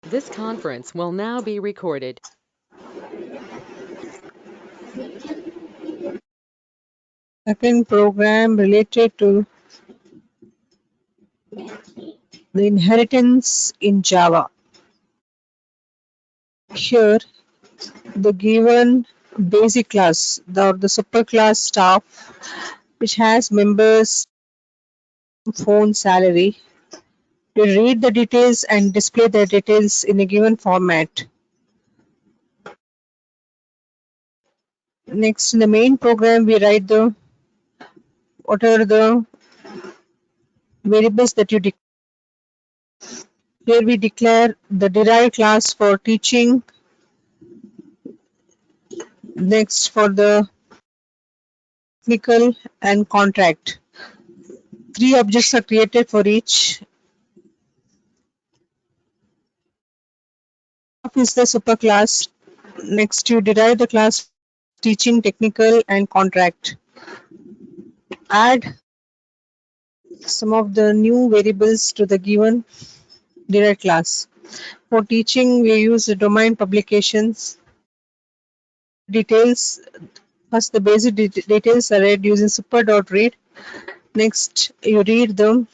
This conference will now be recorded. Second program related to the inheritance in Java. Here, the given basic class, the superclass staff, which has members, phone, salary, to read the details and display the details in a given format. Next, in the main program, we write what are the variables that you declare. Here we declare the derived class for teaching. Next, for the technical and contract. 3 objects are created for each. Is the superclass. Next, you derive the class teaching, technical, and contract. Add some of the new variables to the given derived class. For teaching, we use the domain publications. Details. First, the basic details are read using super.read. Next, you read them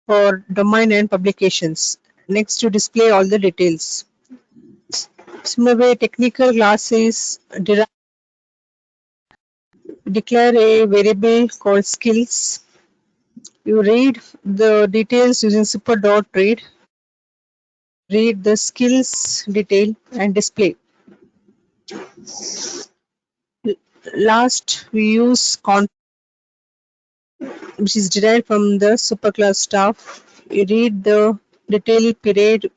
for domain and publications. Next, you display all the details. Similar way, technical classes declare a variable called skills. You read the details using super.read. Read the skills detail and display. Last, we use content, which is derived from the superclass staff. You read the detail period.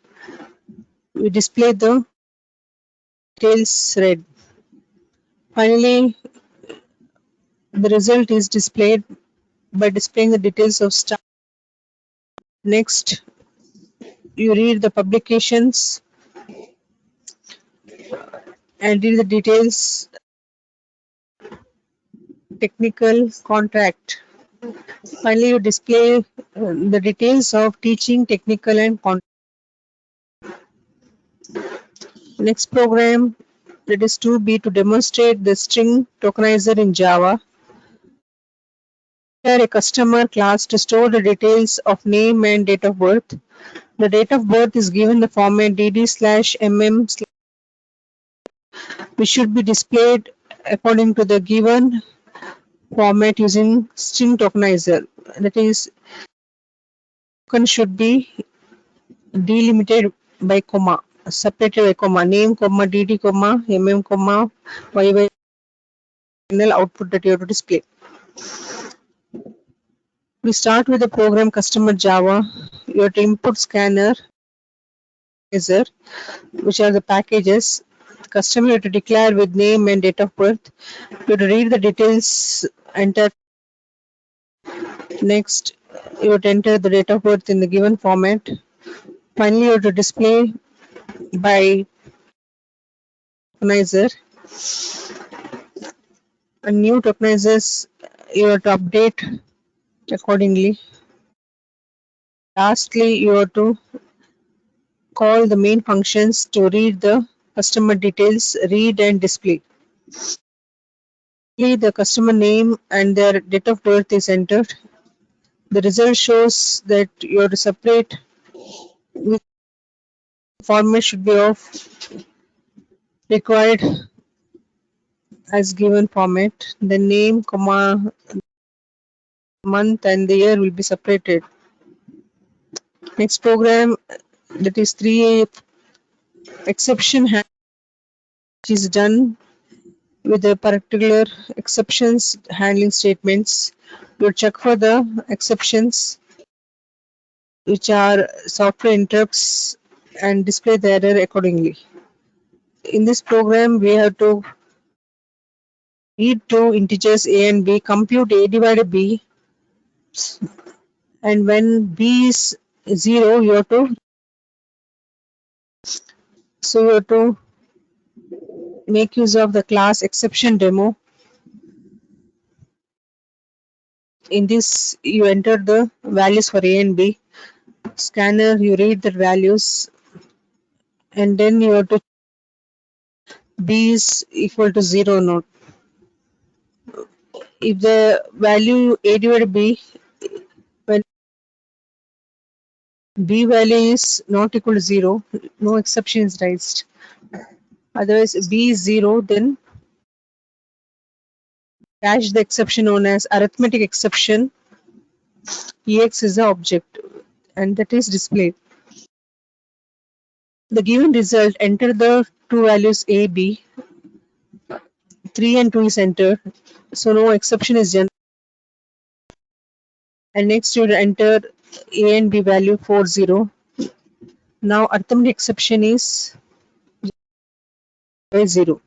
We display the details read. Finally, the result is displayed by displaying the details of staff. Next, you read the publications and read the details, technical, contract. Finally, you display the details of teaching, technical, and contract. Next program, that is 2B, to demonstrate the string tokenizer in Java. Here, a customer class to store the details of name and date of birth. The date of birth is given the format dd/mm, which should be displayed according to the given format using string tokenizer. That is, token should be delimited by comma, separated by comma, name, comma, dd, comma, comma, yy, final output that you have to display. We start with the program customer Java. You have to input scanner, which are the packages. The customer you have to declare with name and date of birth. You have to read the details, enter. Next, you have to enter the date of birth in the given format. Finally, you have to display by tokenizer. And new tokenizers you have to update accordingly. Lastly, you have to call the main functions to read the customer details, read and display. The customer name and their date of birth is entered. The result shows that you have to separate with format should be of required as given format. The name, comma, month and the year will be separated. Next program, that is 3A, exception which is done with the particular exceptions handling statements. You check for the exceptions which are software interrupts and display the error accordingly. In this program, we have to read two integers a and b, compute a divided b, and when b is 0, you have to make use of the class exception demo. In this, you enter the values for a and b. scanner, you read the values, and then you have to b is equal to 0 or not. If the value a divided b, when b value is not equal to 0, no exception is raised. Otherwise, b is 0, then catch the exception known as arithmetic exception. Ex is the object, and that is displayed. The given result, enter the two values a, b. 3 and 2 is entered, so no exception is generated. And next you enter a and b value 4, 0. Now arithmetic exception is 0.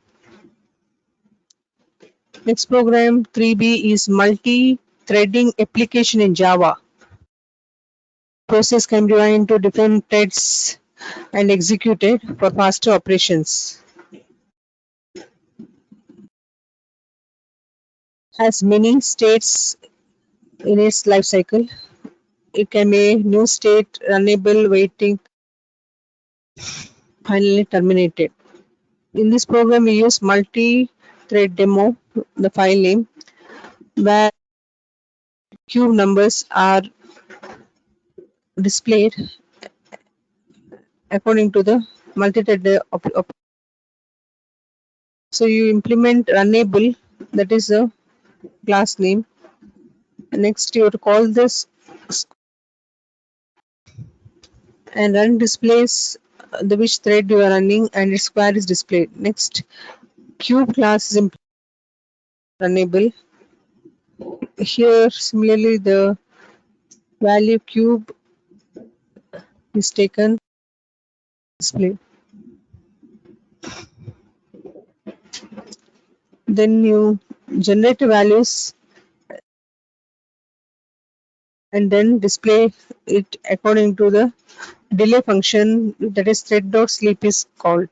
Next program 3b is multi-threading application in Java. Process can be divided into different threads and executed for faster operations. Has many states in its life cycle. It can be new state, runnable, waiting, finally terminated. In this program, we use multi-thread demo, the file name, where cube numbers are displayed according to the multi-thread. So you implement runnable, that is the class name. Next, you have to call this and run displays the which thread you are running and its square is displayed. Next, cube class is runnable. Here, similarly, the value cube is taken display. Then you generate values and then display it according to the delay function, that is thread.sleep is called.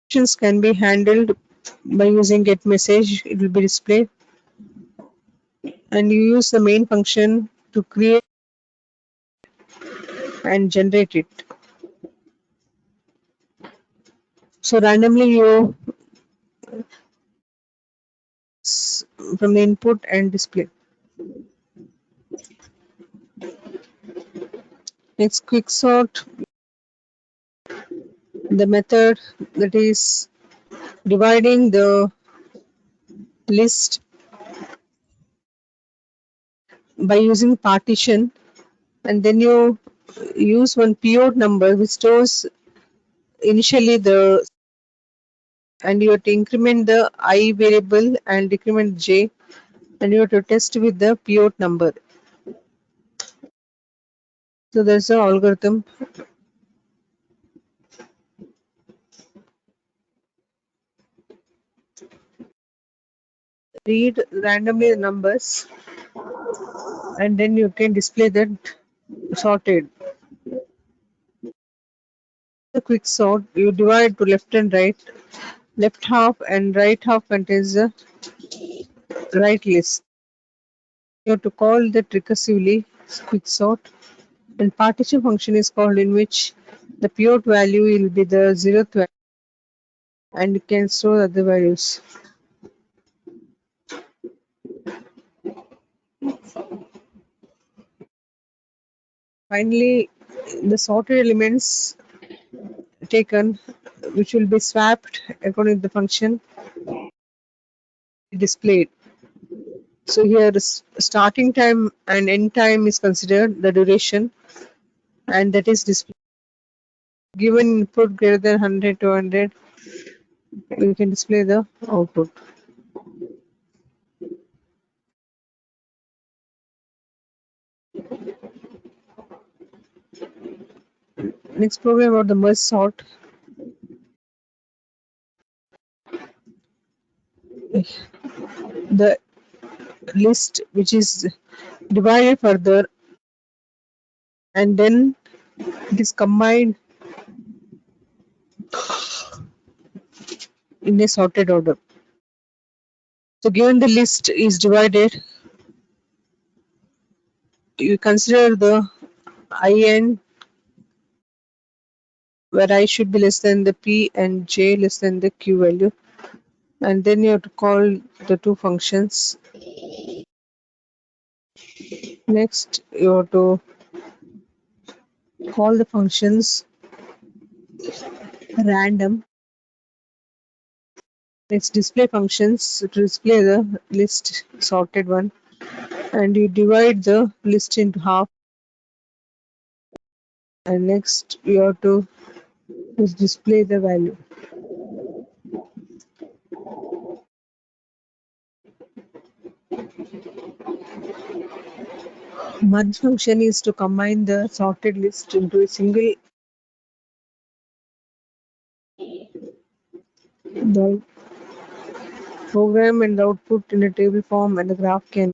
Functions can be handled by using get message, it will be displayed, and you use the main function to create and generate it. So randomly you from the input and display. Next, quick sort, the method that is dividing the list by using partition, and then you use one pivot number which stores initially the, and you have to increment the I variable and decrement j, and you have to test with the pivot number. So there's the algorithm. Read randomly the numbers and then you can display that sorted. The quick sort, you divide to left and right. Left half and right half contains the right list. You have to call that recursively quick sort. And partition function is called, in which the pivot value will be the 0th value and you can store other values. Finally, the sorted elements taken, which will be swapped according to the function displayed. So here starting time and end time is considered the duration, and that is displayed. Given input greater than 100 to 100, we can display the output. Next program about the merge sort. The list which is divided further and then it is combined in a sorted order. So given the list is divided, you consider the IN where I should be less than the P and J less than the Q value. And then you have to call the two functions. Next, you have to call the functions random. Next, display functions to display the list sorted one. And you divide the list into half. And next, you have to just display the value. Merge function is to combine the sorted list into a single. The program and output in a table form and the graph can